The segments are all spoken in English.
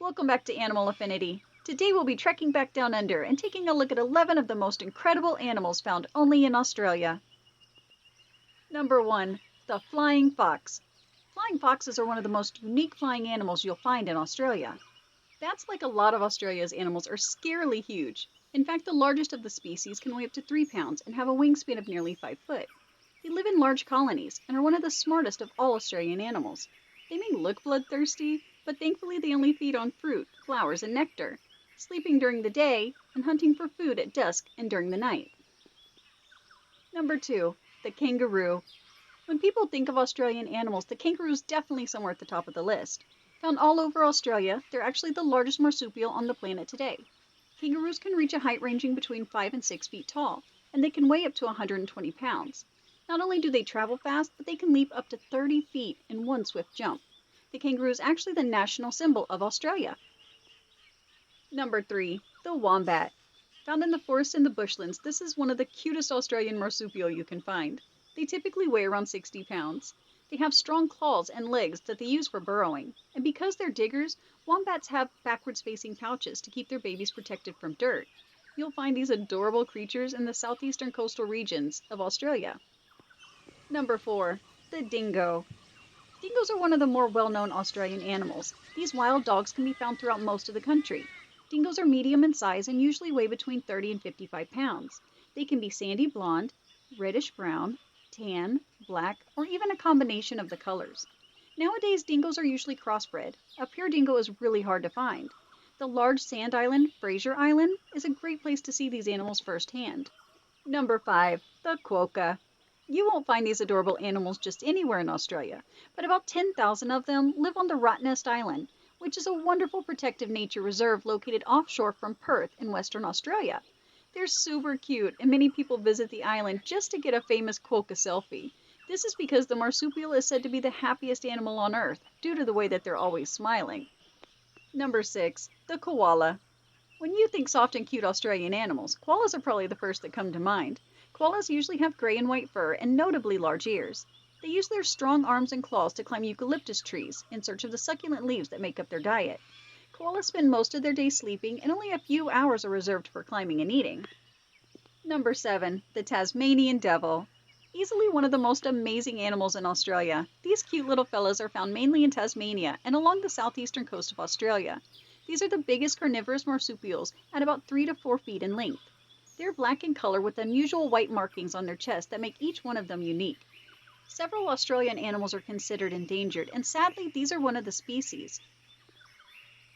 Welcome back to Animal Affinity. Today we'll be trekking back down under and taking a look at 11 of the most incredible animals found only in Australia. Number 1. The flying fox. Flying foxes are one of the most unique flying animals you'll find in Australia. Bats, like a lot of Australia's animals, are scarily huge. In fact, the largest of the species can weigh up to 3 pounds and have a wingspan of nearly 5 foot. They live in large colonies and are one of the smartest of all Australian animals. They may look bloodthirsty, but thankfully they only feed on fruit, flowers, and nectar, sleeping during the day and hunting for food at dusk and during the night. Number 2. The kangaroo. When people think of Australian animals, the kangaroo is definitely somewhere at the top of the list. Found all over Australia, they're actually the largest marsupial on the planet today. Kangaroos can reach a height ranging between 5 and 6 feet tall, and they can weigh up to 120 pounds. Not only do they travel fast, but they can leap up to 30 feet in one swift jump. The kangaroo is actually the national symbol of Australia. Number 3. The wombat. Found in the forests and the bushlands, this is one of the cutest Australian marsupial you can find. They typically weigh around 60 pounds. They have strong claws and legs that they use for burrowing, and because they're diggers, wombats have backwards-facing pouches to keep their babies protected from dirt. You'll find these adorable creatures in the southeastern coastal regions of Australia. Number 4. The dingo. Dingoes are one of the more well-known Australian animals. These wild dogs can be found throughout most of the country. Dingoes are medium in size and usually weigh between 30 and 55 pounds. They can be sandy blonde, reddish brown, tan, black, or even a combination of the colors. Nowadays, dingoes are usually crossbred. A pure dingo is really hard to find. The large sand island, Fraser Island, is a great place to see these animals firsthand. Number 5. The quokka. You won't find these adorable animals just anywhere in Australia, but about 10,000 of them live on the Rottnest Island, which is a wonderful protective nature reserve located offshore from Perth in Western Australia. They're super cute, and many people visit the island just to get a famous quokka selfie. This is because the marsupial is said to be the happiest animal on Earth, due to the way that they're always smiling. Number 6. The koala. When you think soft and cute Australian animals, koalas are probably the first that come to mind. Koalas usually have gray and white fur and notably large ears. They use their strong arms and claws to climb eucalyptus trees in search of the succulent leaves that make up their diet. Koalas spend most of their day sleeping, and only a few hours are reserved for climbing and eating. Number 7. The Tasmanian Devil. Easily one of the most amazing animals in Australia. These cute little fellas are found mainly in Tasmania and along the southeastern coast of Australia. These are the biggest carnivorous marsupials at about 3 to 4 feet in length. They're black in color with unusual white markings on their chest that make each one of them unique. Several Australian animals are considered endangered, and sadly these are one of the species.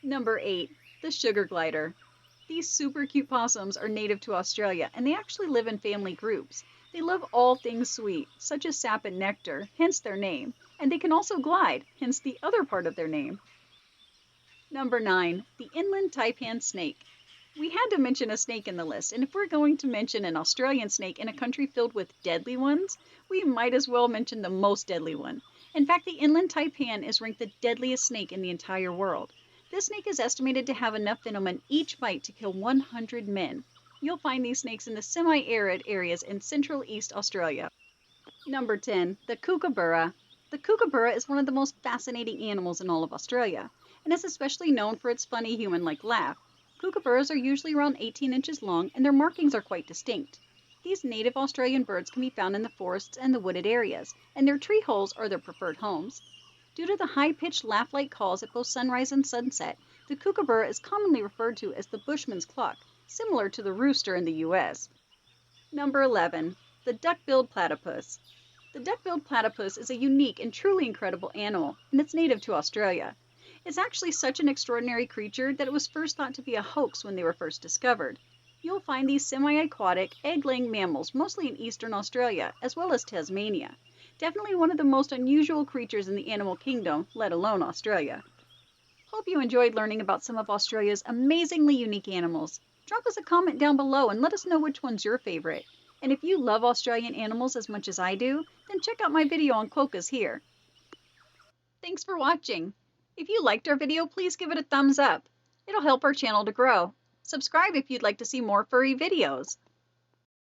Number 8. The sugar glider. These super cute possums are native to Australia, and they actually live in family groups. They love all things sweet, such as sap and nectar, hence their name, and they can also glide, hence the other part of their name. Number 9. The inland taipan snake. We had to mention a snake in the list, and if we're going to mention an Australian snake in a country filled with deadly ones, we might as well mention the most deadly one. In fact, the inland taipan is ranked the deadliest snake in the entire world. This snake is estimated to have enough venom in each bite to kill 100 men. You'll find these snakes in the semi-arid areas in central East Australia. Number 10. The Kookaburra. The Kookaburra is one of the most fascinating animals in all of Australia, and is especially known for its funny human-like laugh. Kookaburras are usually around 18 inches long, and their markings are quite distinct. These native Australian birds can be found in the forests and the wooded areas, and their tree holes are their preferred homes. Due to the high-pitched laugh-like calls at both sunrise and sunset, the kookaburra is commonly referred to as the bushman's clock, similar to the rooster in the U.S. Number 11. The duck-billed platypus. The duck-billed platypus is a unique and truly incredible animal, and it's native to Australia. It's actually such an extraordinary creature that it was first thought to be a hoax when they were first discovered. You'll find these semi-aquatic, egg-laying mammals mostly in eastern Australia, as well as Tasmania. Definitely one of the most unusual creatures in the animal kingdom, let alone Australia. Hope you enjoyed learning about some of Australia's amazingly unique animals. Drop us a comment down below and let us know which one's your favorite. And if you love Australian animals as much as I do, then check out my video on quokkas here. Thanks for watching. If you liked our video, please give it a thumbs up. It'll help our channel to grow. Subscribe if you'd like to see more furry videos.